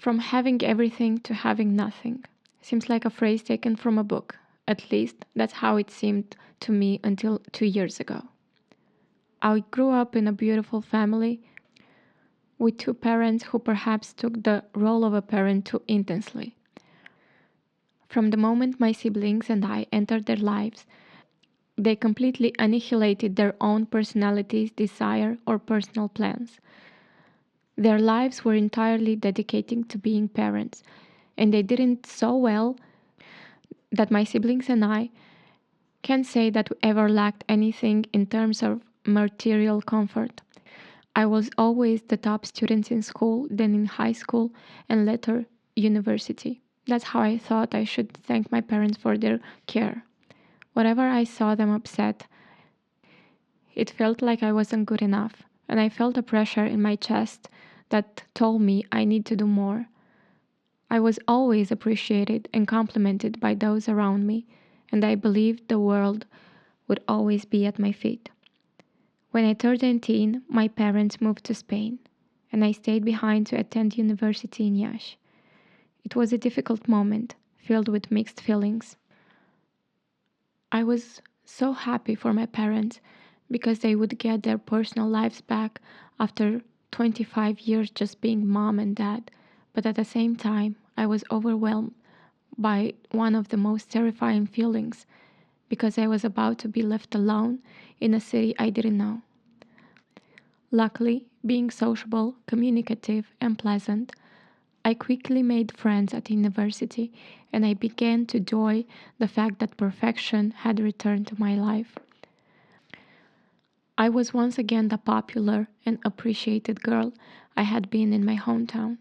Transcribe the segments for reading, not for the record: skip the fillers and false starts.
From having everything to having nothing. Seems like a phrase taken from a book. At least, that's how it seemed to me until 2 years ago. I grew up in a beautiful family with 2 parents who perhaps took the role of a parent too intensely. From the moment my siblings and I entered their lives, they completely annihilated their own personalities, desire, or personal plans. Their lives were entirely dedicated to being parents, and they did it so well that my siblings and I can't say that we ever lacked anything in terms of material comfort. I was always the top student in school, then in high school, and later university. That's how I thought I should thank my parents for their care. Whenever I saw them upset, it felt like I wasn't good enough, and I felt a pressure in my chest that told me I need to do more. I was always appreciated and complimented by those around me, and I believed the world would always be at my feet. When I turned 18, my parents moved to Spain, and I stayed behind to attend university in Iași. It was a difficult moment, filled with mixed feelings. I was so happy for my parents because they would get their personal lives back after 25 years just being mom and dad, but at the same time, I was overwhelmed by one of the most terrifying feelings because I was about to be left alone in a city I didn't know. Luckily, being sociable, communicative, and pleasant, I quickly made friends at university, and I began to enjoy the fact that perfection had returned to my life. I was once again the popular and appreciated girl I had been in my hometown.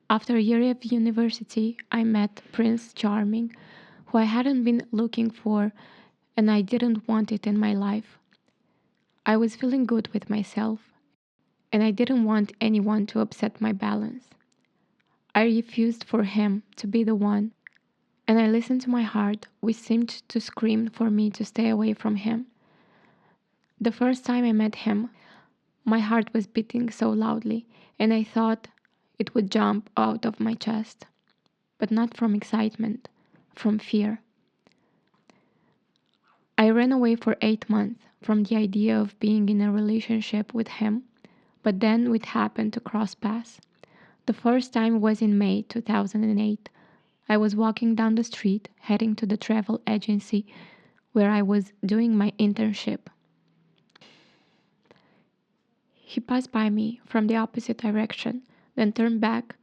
After a year of university, I met Prince Charming, who I hadn't been looking for, and I didn't want it in my life. I was feeling good with myself, and I didn't want anyone to upset my balance. I refused for him to be the one, and I listened to my heart, which seemed to scream for me to stay away from him. The first time I met him, my heart was beating so loudly, and I thought it would jump out of my chest. But not from excitement, from fear. I ran away for 8 months from the idea of being in a relationship with him, but then we happened to cross paths. The first time was in May 2008. I was walking down the street, heading to the travel agency where I was doing my internship. He passed by me from the opposite direction, then turned back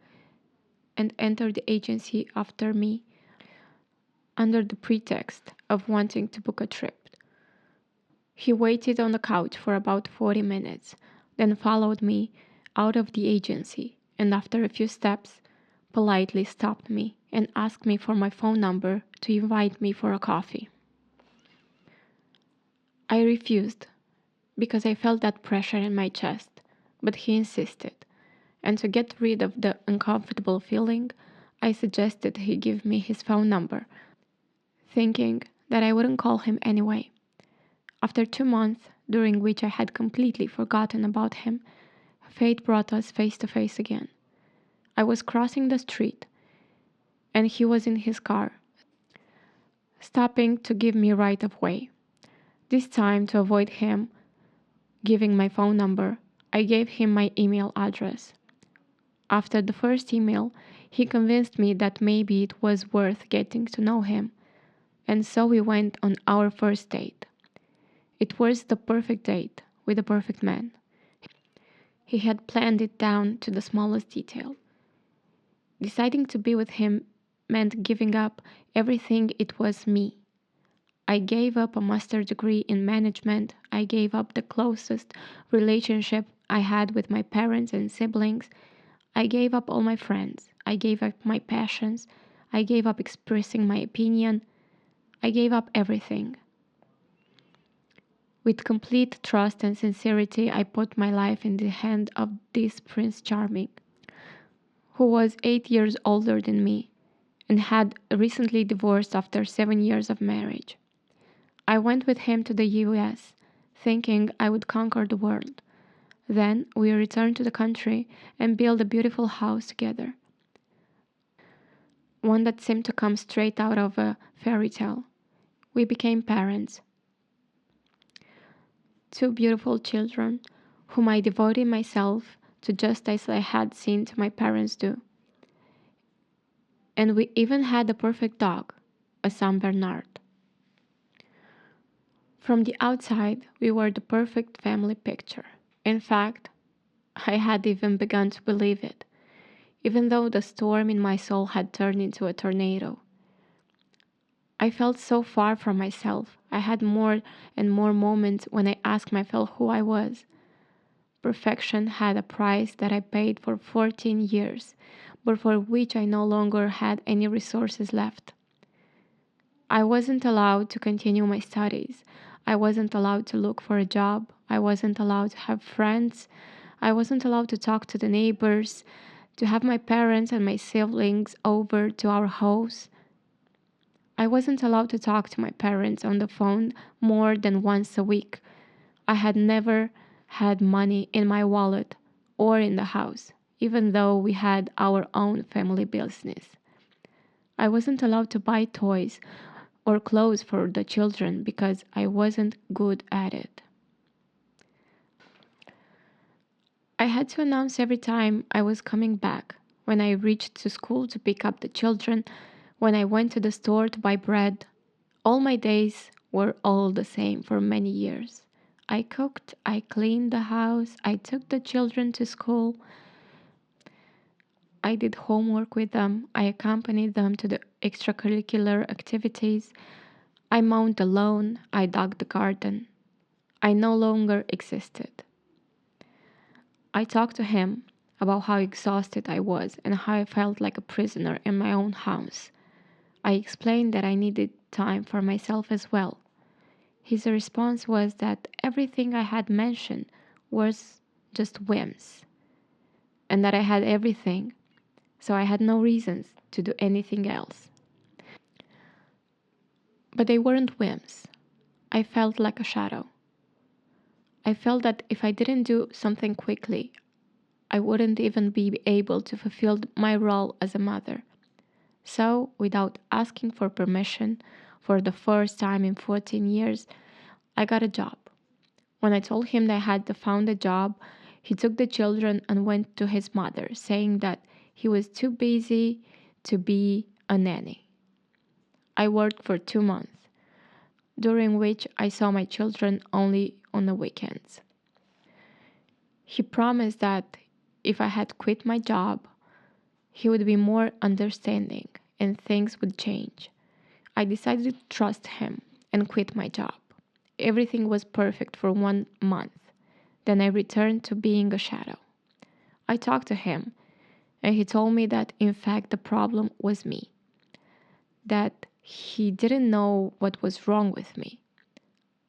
and entered the agency after me under the pretext of wanting to book a trip. He waited on the couch for about 40 minutes, then followed me out of the agency, and after a few steps, politely stopped me and asked me for my phone number to invite me for a coffee. I refused because I felt that pressure in my chest, but he insisted, and to get rid of the uncomfortable feeling, I suggested he give me his phone number, thinking that I wouldn't call him anyway. After 2 months, during which I had completely forgotten about him, fate brought us face to face again. I was crossing the street, and he was in his car, stopping to give me right of way. This time, to avoid him giving my phone number, I gave him my email address. After the first email, he convinced me that maybe it was worth getting to know him, and so we went on our first date. It was the perfect date with the perfect man. He had planned it down to the smallest detail. Deciding to be with him meant giving up everything. It was me. I gave up a master's degree in management. I gave up the closest relationship I had with my parents and siblings. I gave up all my friends. I gave up my passions. I gave up expressing my opinion. I gave up everything. With complete trust and sincerity, I put my life in the hand of this Prince Charming, who was 8 years older than me and had recently divorced after 7 years of marriage. I went with him to the US, thinking I would conquer the world. Then we returned to the country and built a beautiful house together. one that seemed to come straight out of a fairy tale. We became parents. 2 beautiful children, whom I devoted myself to just as I had seen my parents do. And we even had a perfect dog, a San Bernard. From the outside, we were the perfect family picture. In fact, I had even begun to believe it, even though the storm in my soul had turned into a tornado. I felt so far from myself. I had more and more moments when I asked myself who I was. Perfection had a price that I paid for 14 years, but for which I no longer had any resources left. I wasn't allowed to continue my studies. I wasn't allowed to look for a job. I wasn't allowed to have friends. I wasn't allowed to talk to the neighbors, to have my parents and my siblings over to our house. I wasn't allowed to talk to my parents on the phone more than once a week. I had never had money in my wallet or in the house, even though we had our own family business. I wasn't allowed to buy toys or clothes for the children because I wasn't good at it. I had to announce every time I was coming back, when I reached to school to pick up the children, when I went to the store to buy bread. All my days were all the same for many years. I cooked, I cleaned the house, I took the children to school, I did homework with them, I accompanied them to the extracurricular activities, I mowed the lawn, I dug the garden. I no longer existed. I talked to him about how exhausted I was and how I felt like a prisoner in my own house. I explained that I needed time for myself as well. His response was that everything I had mentioned was just whims, and that I had everything, so I had no reasons to do anything else. But they weren't whims. I felt like a shadow. I felt that if I didn't do something quickly, I wouldn't even be able to fulfill my role as a mother. So, without asking for permission, for the first time in 14 years, I got a job. When I told him that I had found a job, he took the children and went to his mother, saying that he was too busy to be a nanny. I worked for 2 months, during which I saw my children only on the weekends. He promised that if I had quit my job, he would be more understanding and things would change. I decided to trust him and quit my job. Everything was perfect for 1 month. Then I returned to being a shadow. I talked to him, and he told me that in fact the problem was me, that he didn't know what was wrong with me.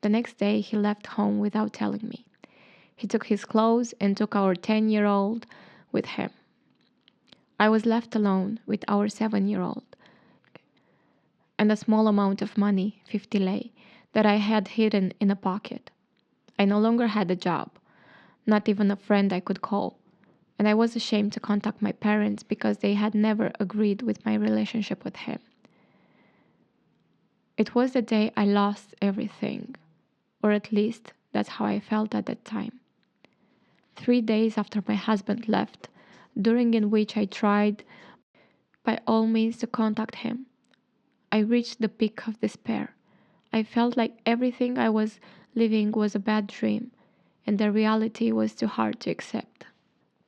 The next day he left home without telling me. He took his clothes and took our 10-year-old with him. I was left alone with our 7-year-old and a small amount of money, 50 lei, that I had hidden in a pocket. I no longer had a job, not even a friend I could call, and I was ashamed to contact my parents because they had never agreed with my relationship with him. It was the day I lost everything, or at least that's how I felt at that time. 3 days after my husband left, during in which I tried by all means to contact him, I reached the peak of despair. I felt like everything I was living was a bad dream, and the reality was too hard to accept.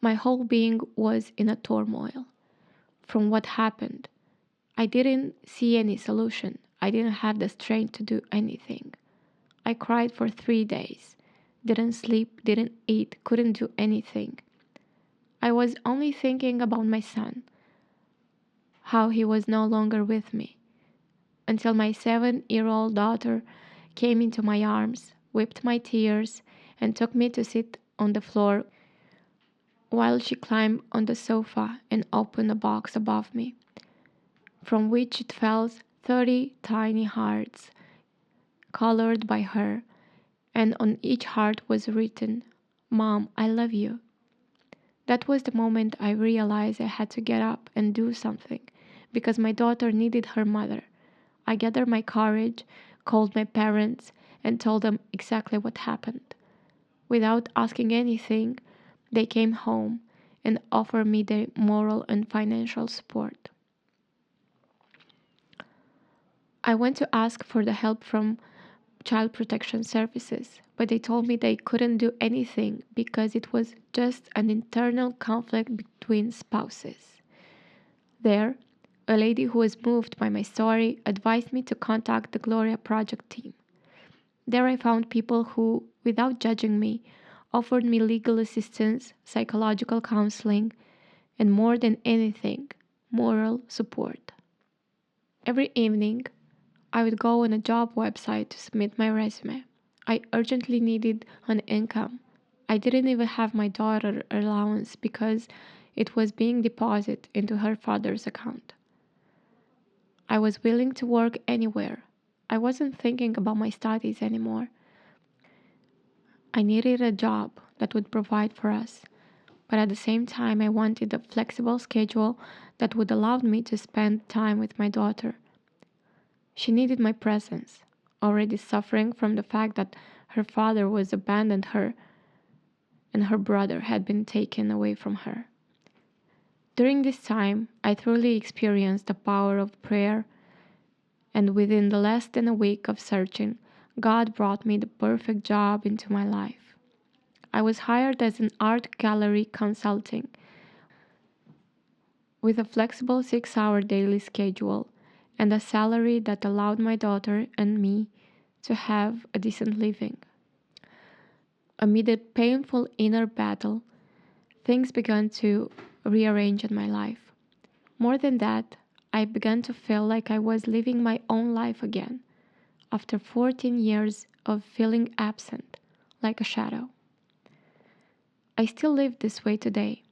My whole being was in a turmoil. From what happened, I didn't see any solution. I didn't have the strength to do anything. I cried for 3 days. Didn't sleep, didn't eat, couldn't do anything. I was only thinking about my son, how he was no longer with me, until my 7-year-old daughter came into my arms, wiped my tears, and took me to sit on the floor while she climbed on the sofa and opened a box above me, from which it fell 30 tiny hearts, colored by her, and on each heart was written, "Mom, I love you." That was the moment I realized I had to get up and do something, because my daughter needed her mother. I gathered my courage, called my parents, and told them exactly what happened. Without asking anything, they came home and offered me their moral and financial support. I went to ask for the help from Child Protection Services, but they told me they couldn't do anything because it was just an internal conflict between spouses. There, a lady who was moved by my story advised me to contact the Gloria Project team. There I found people who, without judging me, offered me legal assistance, psychological counseling, and more than anything, moral support. Every evening, I would go on a job website to submit my resume. I urgently needed an income. I didn't even have my daughter allowance because it was being deposited into her father's account. I was willing to work anywhere. I wasn't thinking about my studies anymore. I needed a job that would provide for us, but at the same time I wanted a flexible schedule that would allow me to spend time with my daughter. She needed my presence, already suffering from the fact that her father was abandoned her and her brother had been taken away from her. During this time, I thoroughly experienced the power of prayer, and within less than a week of searching, God brought me the perfect job into my life. I was hired as an art gallery consulting with a flexible 6-hour daily schedule and a salary that allowed my daughter and me to have a decent living. Amid a painful inner battle, things began to rearrange in my life. More than that, I began to feel like I was living my own life again, after 14 years of feeling absent, like a shadow. I still live this way today,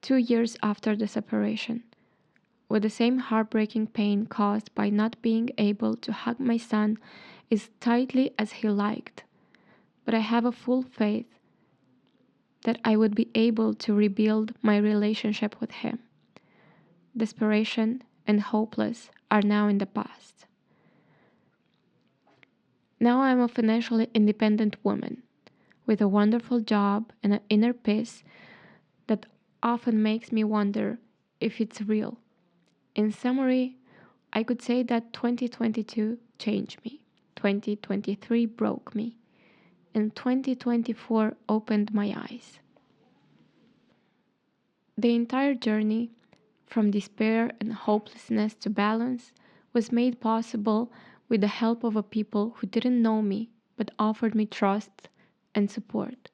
2 years after the separation, with the same heartbreaking pain caused by not being able to hug my son as tightly as he liked. But I have a full faith that I would be able to rebuild my relationship with him. Desperation and hopeless are now in the past. Now I am a financially independent woman with a wonderful job and an inner peace that often makes me wonder if it's real. In summary, I could say that 2022 changed me, 2023 broke me, and 2024 opened my eyes. The entire journey, from despair and hopelessness to balance, was made possible with the help of a people who didn't know me but offered me trust and support.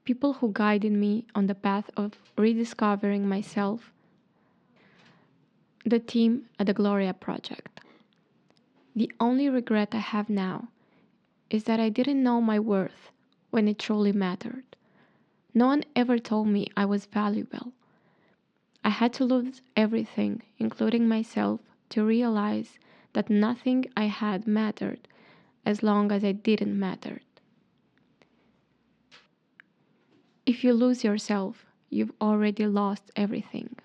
People who guided me on the path of rediscovering myself. The team at the Gloria Project. The only regret I have now is that I didn't know my worth when it truly mattered. No one ever told me I was valuable. I had to lose everything, including myself, to realize that nothing I had mattered as long as I didn't matter. If you lose yourself, you've already lost everything.